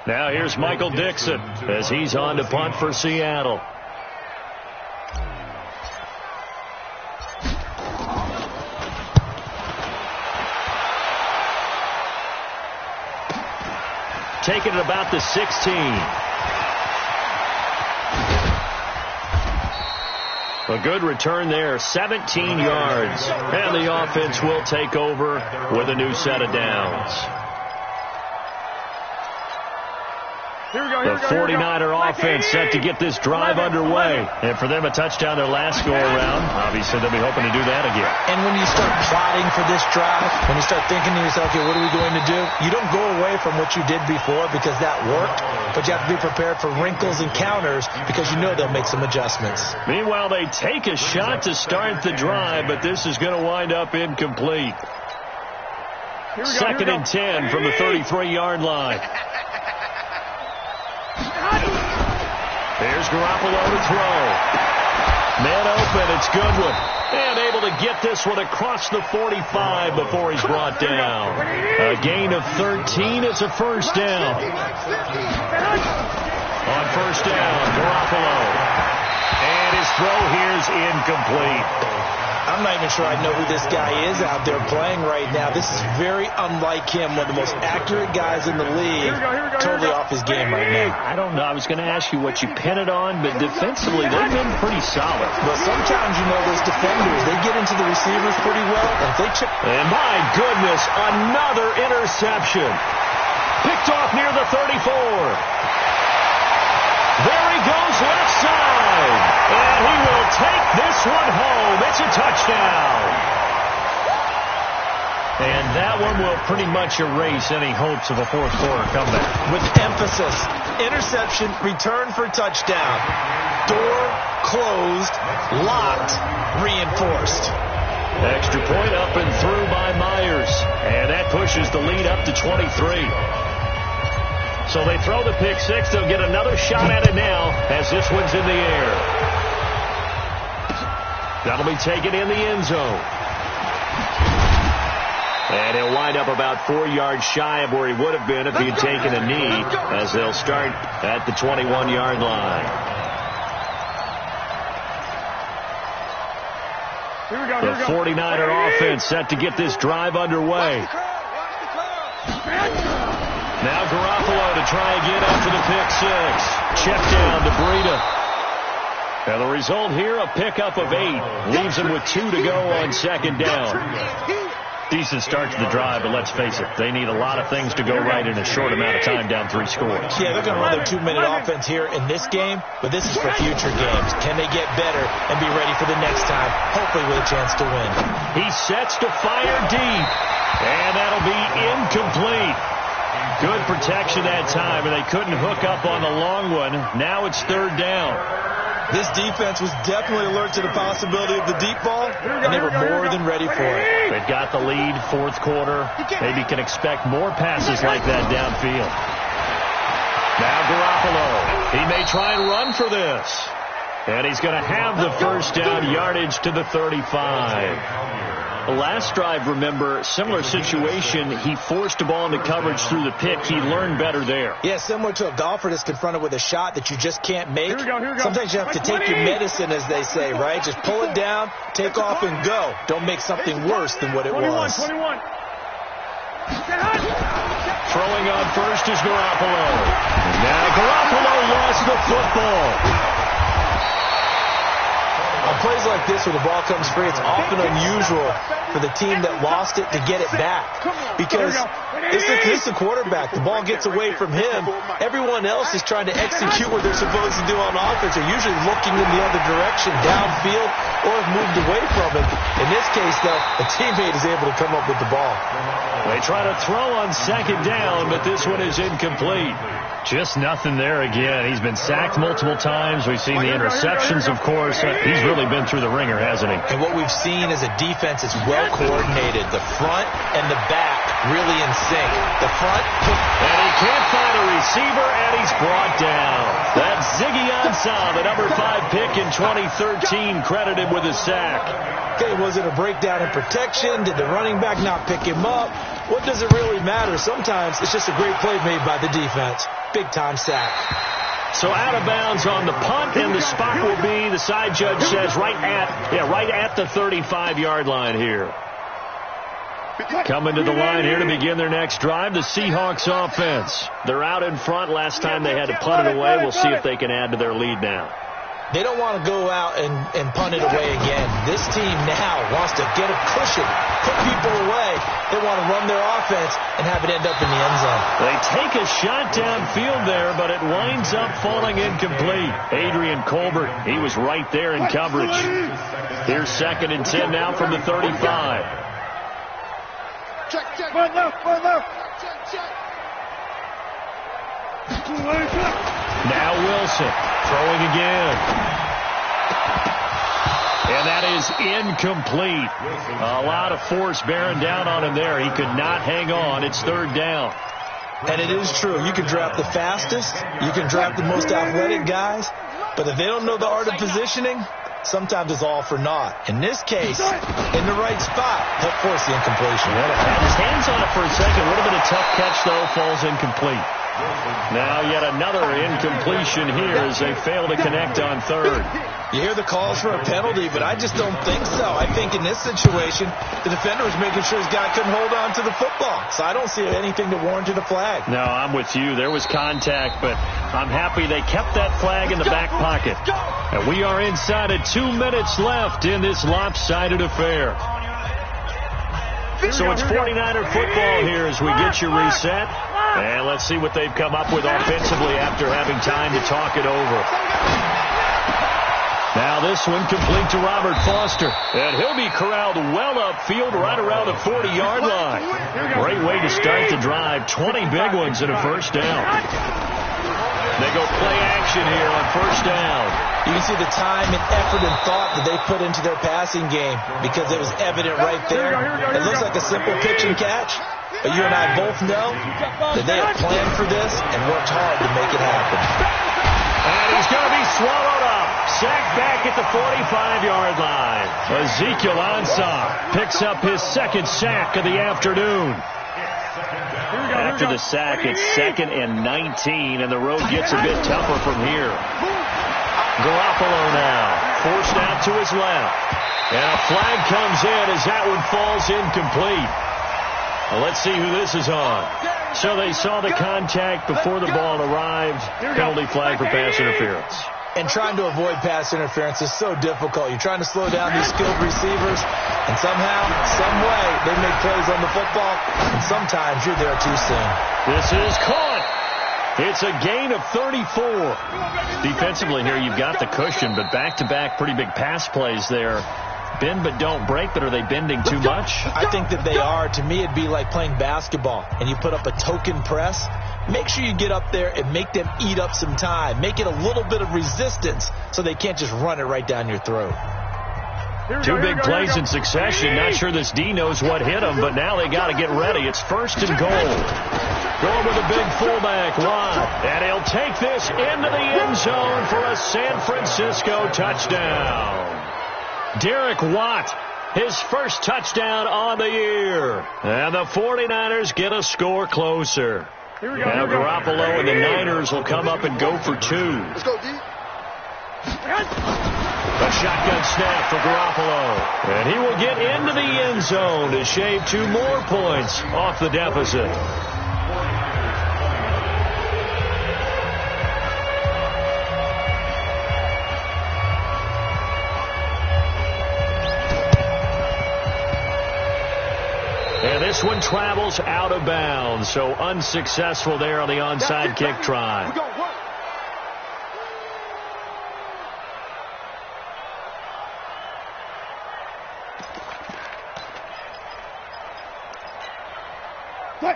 Now here's Michael Dixon as he's on to punt for Seattle. Taking it about the 16. A good return there, 17 yards. And the offense will take over with a new set of downs. The 49er offense set to get this drive underway. And for them, a touchdown their last go-around. Obviously, they'll be hoping to do that again. And when you start plotting for this drive, when you start thinking to yourself, okay, what are we going to do? You don't go away from what you did before because that worked, but you have to be prepared for wrinkles and counters because you know they'll make some adjustments. Meanwhile, they take a shot to start the drive, but this is going to wind up incomplete. Second and 10 from the 33-yard line. There's Garoppolo to throw. Man open, it's Goodwin. And able to get this one across the 45 before he's brought down. A gain of 13, it's a first down. On first down, Garoppolo. And his throw here's incomplete. I'm not even sure I know who this guy is out there playing right now. This is very unlike him, one of the most accurate guys in the league. Totally off his game right now. I don't know. I was going to ask you what you pin it on, but defensively, they've been pretty solid. But sometimes, those defenders, they get into the receivers pretty well. And if they chip... And my goodness, another interception. Picked off near the 34. There he goes left side. And he will take this one home. It's a touchdown. And that one will pretty much erase any hopes of a fourth quarter comeback. With emphasis. Interception, return for touchdown. Door closed, locked, reinforced. Extra point up and through by Myers. And that pushes the lead up to 23. So they throw the pick six. They'll get another shot at it now as this one's in the air. That'll be taken in the end zone. And he'll wind up about 4 yards shy of where he would have been if he'd taken a knee, as they'll start at the 21-yard line. The 49er offense set to get this drive underway. Now Garoppolo to try again after the pick six. Check down to Breida. And the result here, a pickup of 8. Leaves him with 2 to go on second down. Decent start to the drive, but let's face it, they need a lot of things to go right in a short amount of time, down 3 scores. Yeah, they're going to run their 2-minute offense here in this game, but this is for future games. Can they get better and be ready for the next time, hopefully with a chance to win? He sets to fire deep, and that'll be incomplete. Good protection that time, and they couldn't hook up on the long one. Now it's third down. This defense was definitely alert to the possibility of the deep ball, and they were more than ready for it. They've got the lead, fourth quarter. Maybe can expect more passes like that downfield. Now Garoppolo. He may try and run for this. And he's going to have the first down, yardage to the 35. The last drive, remember, similar situation. He forced the ball into coverage through the pick. He learned better there. Yeah, similar to a golfer that's confronted with a shot that you just can't make. Sometimes you have to take your medicine, as they say, right? Just pull it down, take off, and go. Don't make something worse than what it was. Throwing on first is Garoppolo. Now Garoppolo lost the football. On plays like this where the ball comes free, it's often unusual for the team that lost it to get it back. Because this is the quarterback. The ball gets away from him. Everyone else is trying to execute what they're supposed to do on offense. They're usually looking in the other direction, downfield, or have moved away from it. In this case, though, a teammate is able to come up with the ball. They try to throw on second down, but this one is incomplete. Just nothing there again. He's been sacked multiple times. We've seen the interceptions, of course. He's really been through the ringer, hasn't he? And what we've seen is a defense that's well coordinated. The front and the back really in sync. The front. And he can't find a receiver, and he's brought down. That's Ziggy Ansah, the number 5 pick in 2013, credited with a sack. Okay, was it a breakdown in protection? Did the running back not pick him up? What does it really matter? Sometimes it's just a great play made by the defense. Big-time sack. So out of bounds on the punt, and the spot will be, the side judge says, right at the 35-yard line here. Coming to the line here to begin their next drive, the Seahawks offense. They're out in front. Last time they had to punt it away. We'll see if they can add to their lead now. They don't want to go out and punt it away again. This team now wants to get a cushion, put people away. They want to run their offense and have it end up in the end zone. They take a shot downfield there, but it winds up falling incomplete. Adrian Colbert, he was right there in coverage. Here's 2nd and 10 now from the 35. Check. One left. Now Wilson throwing again. And that is incomplete. A lot of force bearing down on him there. He could not hang on. It's 3rd down. And it is true. You can draft the fastest. You can draft the most athletic guys. But if they don't know the art of positioning, sometimes it's all for naught. In this case, in the right spot, helped force the incompletion. Had his hands on it for a second. Would have been a tough catch, though. Falls incomplete. Now yet another incompletion here as they fail to connect on third. You hear the calls for a penalty, but I just don't think so. I think in this situation, the defender was making sure his guy couldn't hold on to the football. So I don't see anything to warrant a flag. No, I'm with you. There was contact, but I'm happy they kept that flag in the back pocket. And we are inside of 2 minutes left in this lopsided affair. So it's 49er football here as we get you reset. And let's see what they've come up with offensively after having time to talk it over. Now this one complete to Robert Foster. And he'll be corralled well upfield right around the 40-yard line. Great way to start the drive. 20 big ones in a first down. They go play action here on first down. You can see the time and effort and thought that they put into their passing game because it was evident right there. It looks like a simple pitch and catch, but you and I both know that they have planned for this and worked hard to make it happen. And he's going to be swallowed up. Sacked back at the 45-yard line. Ezekiel Ansah picks up his second sack of the afternoon. After the sack, it's 2nd and 19, and the road gets a bit tougher from here. Garoppolo now, forced out to his left. And a flag comes in as that one falls incomplete. Well, let's see who this is on. So they saw the contact before the ball arrived. Penalty flag for pass interference. And trying to avoid pass interference is so difficult. You're trying to slow down these skilled receivers, and somehow, some way, they make plays on the football, and sometimes you're there too soon. This is caught. It's a gain of 34. Defensively here, you've got the cushion, but back-to-back pretty big pass plays there. Bend but don't break, but are they bending too much? I think that they are. To me, it'd be like playing basketball, and you put up a token press. Make sure you get up there and make them eat up some time. Make it a little bit of resistance so they can't just run it right down your throat. Two big plays in succession. Not sure this D knows what hit them, but now they got to get ready. It's 1st and goal. Going with a big fullback, Watt. And he'll take this into the end zone for a San Francisco touchdown. Derek Watt, his first touchdown on the year. And the 49ers get a score closer. Now Garoppolo and the Niners will come up and go for 2. Let's go, D. A shotgun snap for Garoppolo. And he will get into the end zone to shave 2 more points off the deficit. And this one travels out of bounds, so unsuccessful there on the onside kick try. Hey,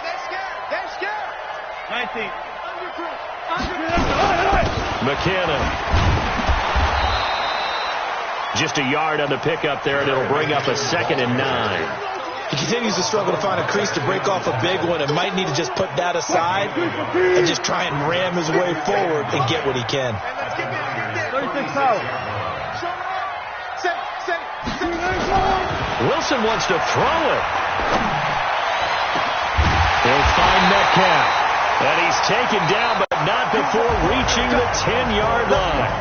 they're scared. They're scared. 19. McKinnon. Just a yard on the pickup there, and it'll bring up a 2nd and 9. He continues to struggle to find a crease to break off a big one and might need to just put that aside and just try and ram his way forward and get what he can. 36 foul. Wilson wants to throw it. He'll find Metcalf. And he's taken down, but not before reaching the 10-yard line.